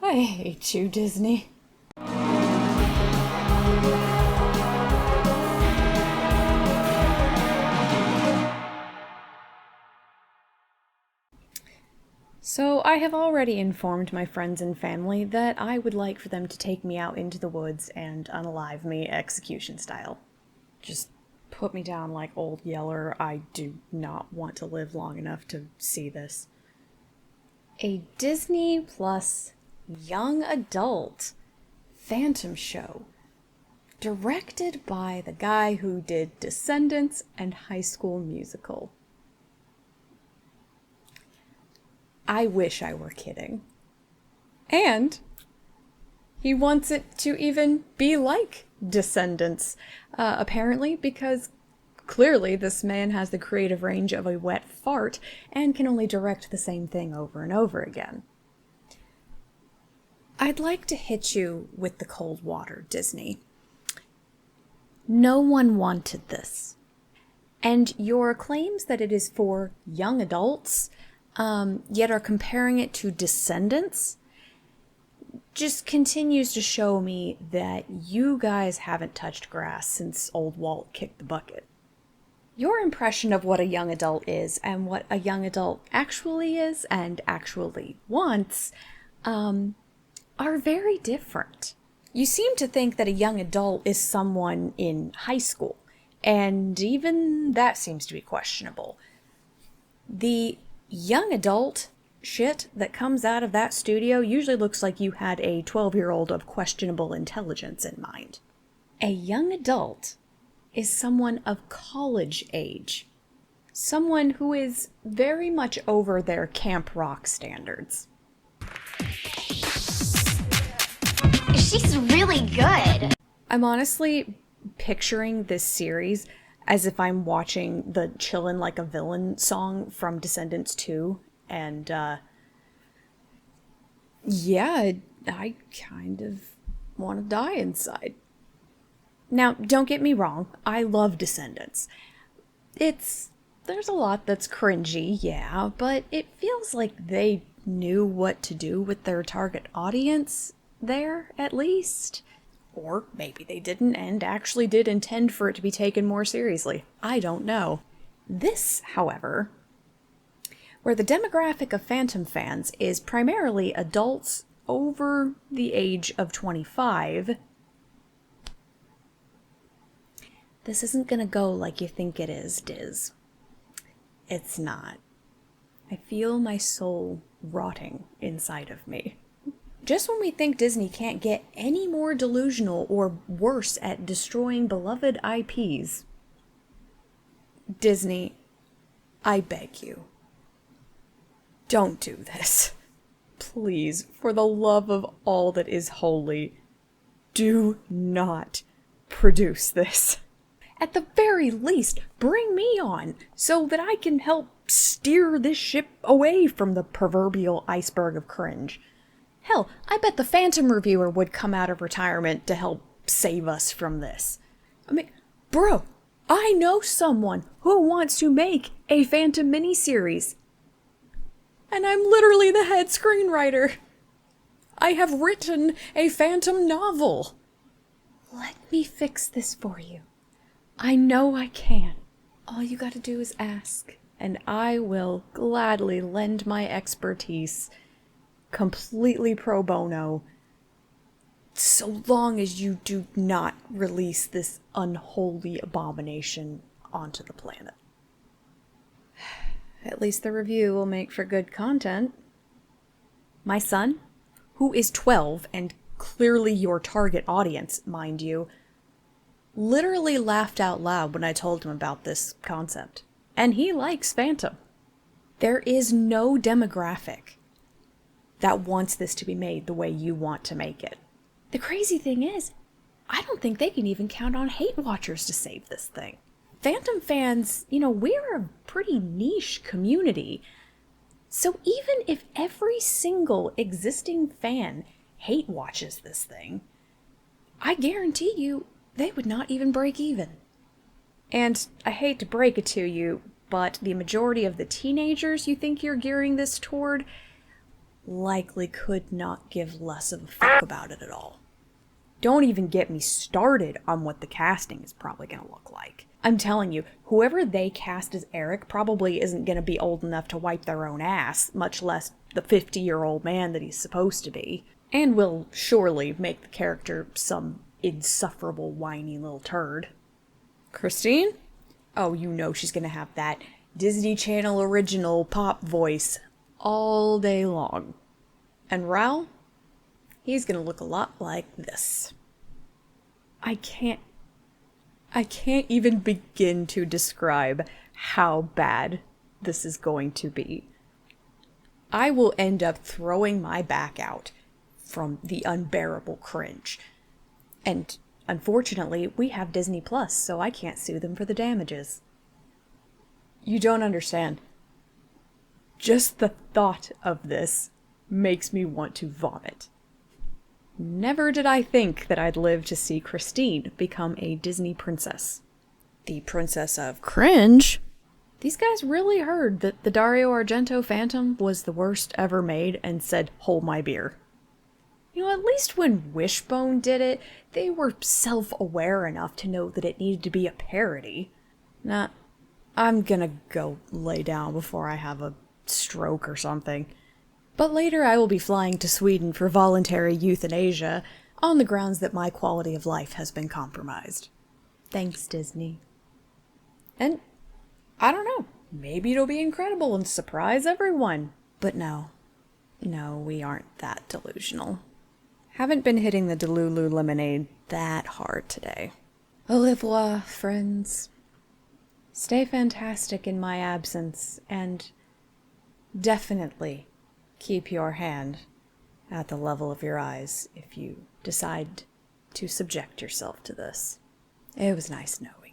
I hate you, Disney. So I have already informed my friends and family that I would like for them to take me out into the woods and unalive me execution style. Just put me down like Old Yeller. I do not want to live long enough to see this. A Disney Plus young adult phantom show directed by the guy who did Descendants and High School Musical. I wish I were kidding. And he wants it to even be like Descendants, apparently, because clearly this man has the creative range of a wet fart and can only direct the same thing over and over again. I'd like to hit you with the cold water, Disney. No one wanted this. And your claims that it is for young adults, yet are comparing it to Descendants, just continues to show me that you guys haven't touched grass since old Walt kicked the bucket. Your impression of what a young adult is and what a young adult actually is and actually wants are very different. You seem to think that a young adult is someone in high school, and even that seems to be questionable. The young adult shit that comes out of that studio usually looks like you had a 12-year-old of questionable intelligence in mind. A young adult is someone of college age. Someone who is very much over their camp rock standards. She's really good. I'm honestly picturing this series as if I'm watching the Chillin' Like a Villain song from Descendants 2, and, yeah, I kind of want to die inside. Now, don't get me wrong, I love Descendants. There's a lot that's cringy, yeah, but it feels like they knew what to do with their target audience there, at least. Or maybe they didn't and actually did intend for it to be taken more seriously. I don't know. This, however, where the demographic of Phantom fans is primarily adults over the age of 25, this isn't gonna go like you think it is, Diz. It's not. I feel my soul rotting inside of me. Just when we think Disney can't get any more delusional or worse at destroying beloved IPs, Disney, I beg you, don't do this. Please, for the love of all that is holy, do not produce this. At the very least, bring me on so that I can help steer this ship away from the proverbial iceberg of cringe. Hell, I bet the Phantom reviewer would come out of retirement to help save us from this. I mean, bro, I know someone who wants to make a Phantom miniseries. And I'm literally the head screenwriter. I have written a Phantom novel. Let me fix this for you. I know I can. All you gotta do is ask, and I will gladly lend my expertise completely pro bono, so long as you do not release this unholy abomination onto the planet. At least the review will make for good content. My son, who is 12 and clearly your target audience, mind you, literally laughed out loud when I told him about this concept. And he likes Phantom. There is no demographic that wants this to be made the way you want to make it. The crazy thing is, I don't think they can even count on hate watchers to save this thing. Phantom fans, we're a pretty niche community. So even if every single existing fan hate watches this thing, I guarantee you they would not even break even. And I hate to break it to you, but the majority of the teenagers you think you're gearing this toward likely could not give less of a fuck about it at all. Don't even get me started on what the casting is probably going to look like. I'm telling you, whoever they cast as Eric probably isn't going to be old enough to wipe their own ass, much less the 50-year-old man that he's supposed to be, and will surely make the character some insufferable whiny little turd. Christine? Oh, you know she's going to have that Disney Channel original pop voice all day long. And Raul? He's going to look a lot like this. I can't even begin to describe how bad this is going to be. I will end up throwing my back out from the unbearable cringe. And unfortunately, we have Disney Plus, so I can't sue them for the damages. You don't understand. Just the thought of this makes me want to vomit. Never did I think that I'd live to see Christine become a Disney princess. The princess of cringe? These guys really heard that the Dario Argento Phantom was the worst ever made and said, hold my beer. You know, at least when Wishbone did it, they were self-aware enough to know that it needed to be a parody. Nah, I'm gonna go lay down before I have a stroke or something. But later I will be flying to Sweden for voluntary euthanasia on the grounds that my quality of life has been compromised. Thanks, Disney. And I don't know, maybe it'll be incredible and surprise everyone. But no, we aren't that delusional. Haven't been hitting the Delulu lemonade that hard today. Au revoir, friends. Stay fantastic in my absence, and definitely keep your hand at the level of your eyes if you decide to subject yourself to this. It was nice knowing